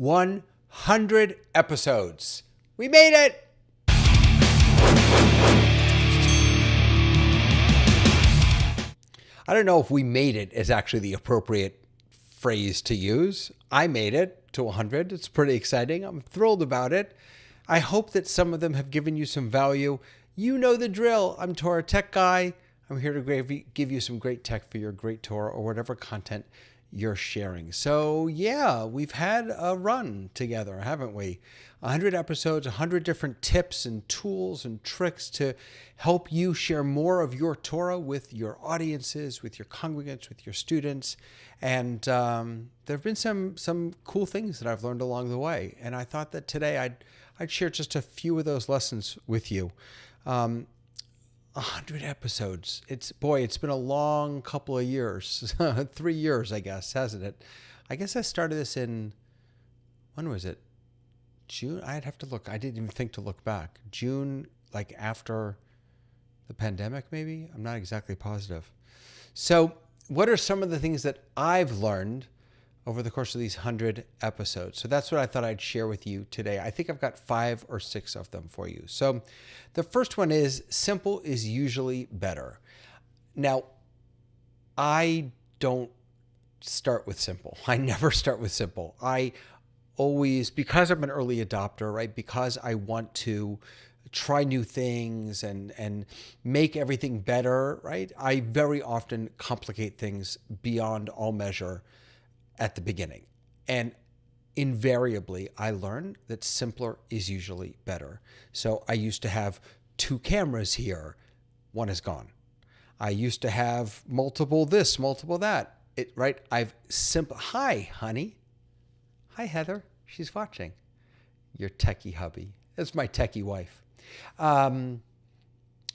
100 episodes. We made it! I don't know if "we made it" is actually the appropriate phrase to use. I made it to 100. It's pretty exciting. I'm thrilled about it. I hope that some of them have given you some value. You know the drill. I'm Torah Tech Guy. I'm here to give you some great tech for your great Torah or whatever content you're sharing. So yeah, we've had a run together, haven't we? 100 episodes, 100 different tips and tools and tricks to help you share more of your Torah with your audiences, with your congregants, with your students. And there have been some cool things that I've learned along the way. And I thought that today I'd share just a few of those lessons with you. 100 episodes. It's been a long couple of years, 3 years, I guess, hasn't it? I guess I started this in, when was it? June? I'd have to look. I didn't even think to look back. June, like after the pandemic, maybe? I'm not exactly positive. So what are some of the things that I've learned over the course of these 100 episodes? So that's what I thought I'd share with you today. I think I've got 5 or 6 of them for you. So the first one is simple is usually better. Now, I don't start with simple. I never start with simple. I always, because I'm an early adopter, right? Because I want to try new things and make everything better, right? I very often complicate things beyond all measure at the beginning. And invariably, I learn that simpler is usually better. So I used to have 2 cameras here. One is gone. I used to have multiple this, multiple that. Right? Hi, honey. Hi, Heather. She's watching. Your techie hubby. That's my techie wife.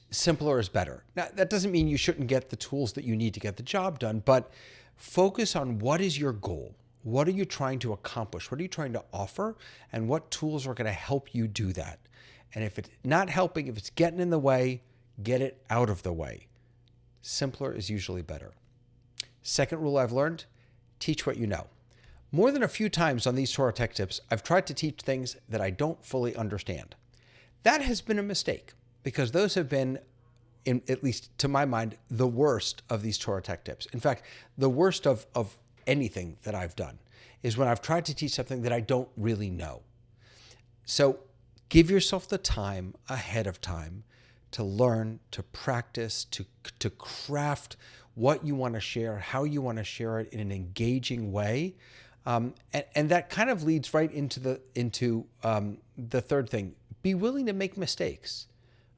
Simpler is better. Now, that doesn't mean you shouldn't get the tools that you need to get the job done, but focus on what is your goal. What are you trying to accomplish? What are you trying to offer? And what tools are going to help you do that? And if it's not helping, if it's getting in the way, get it out of the way. Simpler is usually better. Second rule I've learned, teach what you know. More than a few times on these Torah Tech Tips, I've tried to teach things that I don't fully understand. That has been a mistake because those have been, at least to my mind, the worst of these Torah Tech Tips. In fact, the worst of anything that I've done is when I've tried to teach something that I don't really know. So give yourself the time ahead of time to learn, to practice, to craft what you want to share, how you want to share it in an engaging way. And that kind of leads right into the third thing. Be willing to make mistakes.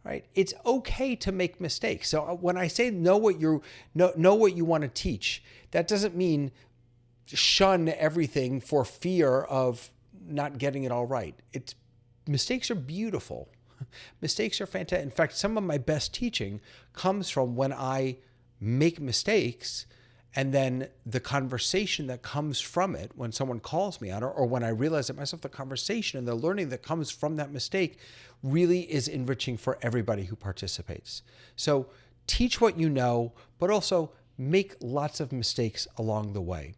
Right? It's okay to make mistakes. So when I say know what you want to teach, that doesn't mean shun everything for fear of not getting it all right. Mistakes are beautiful. Mistakes are fantastic. In fact, some of my best teaching comes from when I make mistakes and then the conversation that comes from it when someone calls me on it or when I realize it myself, the conversation and the learning that comes from that mistake really is enriching for everybody who participates. So teach what you know, but also make lots of mistakes along the way.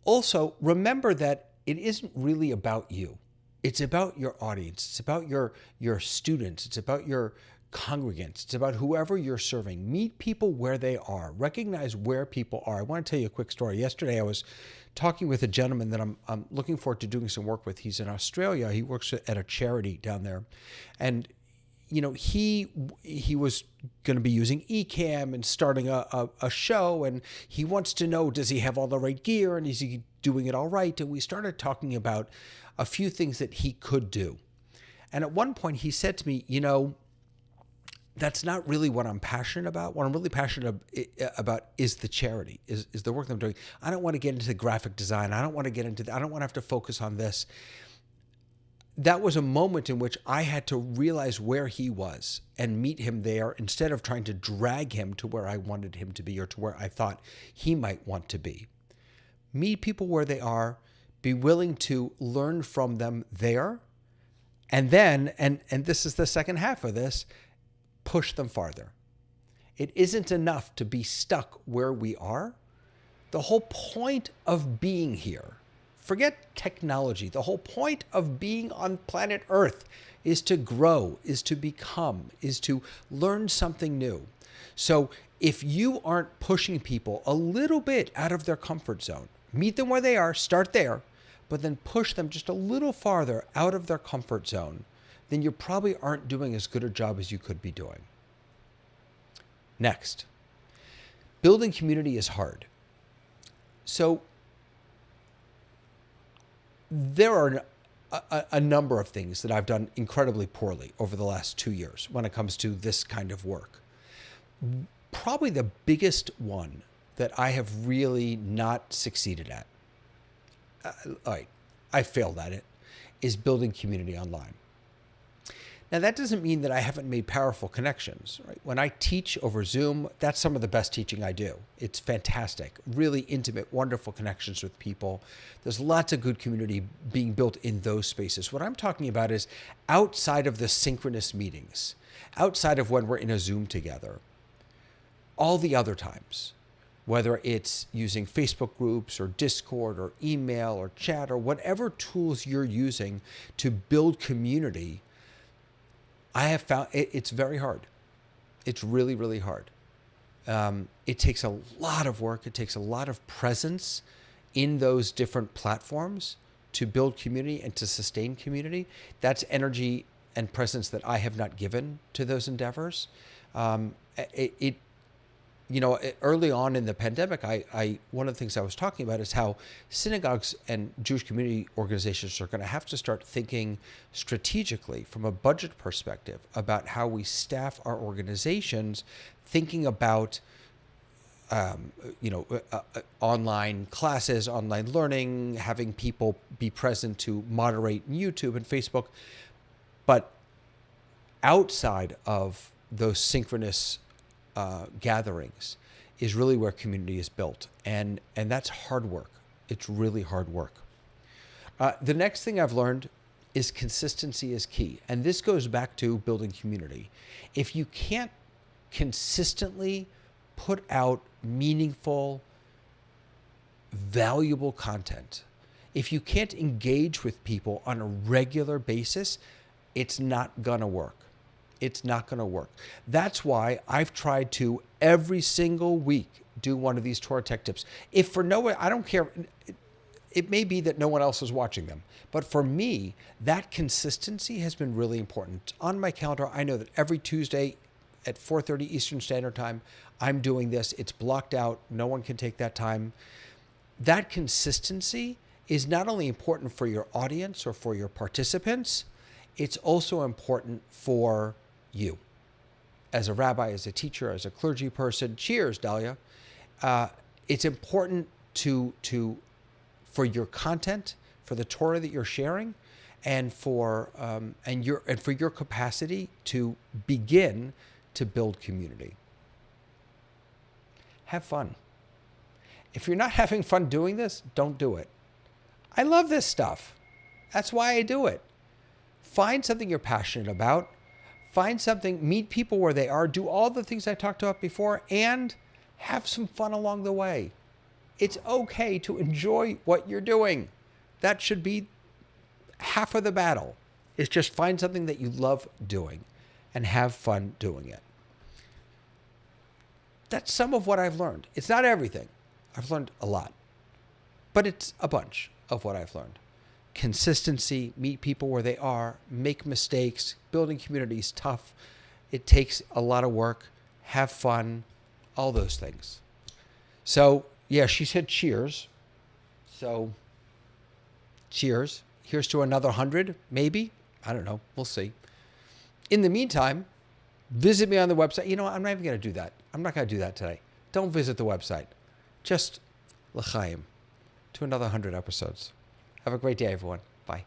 Also, remember that it isn't really about you. It's about your audience. It's about your students. It's about your congregants. It's about whoever you're serving. Meet people where they are. Recognize where people are. I want to tell you a quick story. Yesterday, I was talking with a gentleman that I'm looking forward to doing some work with. He's in Australia. He works at a charity down there. And, you know, he was going to be using Ecamm and starting a show. And he wants to know, does he have all the right gear? And is he doing it all right? And we started talking about a few things that he could do. And at one point, he said to me, you know, that's not really what I'm passionate about. What I'm really passionate about is the charity, is the work that I'm doing. I don't want to get into the graphic design. I don't want to have to focus on this. That was a moment in which I had to realize where he was and meet him there instead of trying to drag him to where I wanted him to be or to where I thought he might want to be. Meet people where they are, be willing to learn from them there, and then, and this is the second half of this, push them farther. It isn't enough to be stuck where we are. The whole point of being here Forget technology. The whole point of being on planet Earth is to grow, is to become, is to learn something new. So if you aren't pushing people a little bit out of their comfort zone, meet them where they are, start there, but then push them just a little farther out of their comfort zone, then you probably aren't doing as good a job as you could be doing. Next, building community is hard. So there are a number of things that I've done incredibly poorly over the last 2 years when it comes to this kind of work. Probably the biggest one that I have really not succeeded at, I failed at it, is building community online. Now, that doesn't mean that I haven't made powerful connections, right? When I teach over Zoom, that's some of the best teaching I do. It's fantastic, really intimate, wonderful connections with people. There's lots of good community being built in those spaces. What I'm talking about is outside of the synchronous meetings, outside of when we're in a Zoom together, all the other times, whether it's using Facebook groups or Discord or email or chat or whatever tools you're using to build community, I have found it's very hard. It's really, really hard. It takes a lot of work. It takes a lot of presence in those different platforms to build community and to sustain community. That's energy and presence that I have not given to those endeavors. Early on in the pandemic, one of the things I was talking about is how synagogues and Jewish community organizations are going to have to start thinking strategically from a budget perspective about how we staff our organizations, thinking about online classes, online learning, having people be present to moderate YouTube and Facebook. But outside of those synchronous gatherings is really where community is built. And that's hard work. It's really hard work. The next thing I've learned is consistency is key. And this goes back to building community. If you can't consistently put out meaningful, valuable content, if you can't engage with people on a regular basis, it's not gonna work. It's not going to work. That's why I've tried to every single week do one of these Torah Tech Tips. If for no one, I don't care. It may be that no one else is watching them, but for me, that consistency has been really important. On my calendar, I know that every Tuesday at 4:30 Eastern Standard Time, I'm doing this. It's blocked out. No one can take that time. That consistency is not only important for your audience or for your participants, it's also important for you as a rabbi, as a teacher, as a clergy person. Cheers, Dahlia. It's important for your content, for the Torah that you're sharing, and for your capacity to begin to build community. Have fun. If you're not having fun doing this, don't do it. I love this stuff. That's why I do it. Find something you're passionate about. Find something, meet people where they are, do all the things I talked about before, and have some fun along the way. It's okay to enjoy what you're doing. That should be half of the battle, is just find something that you love doing and have fun doing it. That's some of what I've learned. It's not everything. I've learned a lot, but it's a bunch of what I've learned. Consistency, meet people where they are, make mistakes, building community is tough. It takes a lot of work, have fun, all those things. So, yeah, she said cheers. So, cheers. Here's to another 100, maybe. I don't know. We'll see. In the meantime, visit me on the website. You know what? I'm not even going to do that. I'm not going to do that today. Don't visit the website. Just l'chaim to another 100 episodes. Have a great day, everyone. Bye.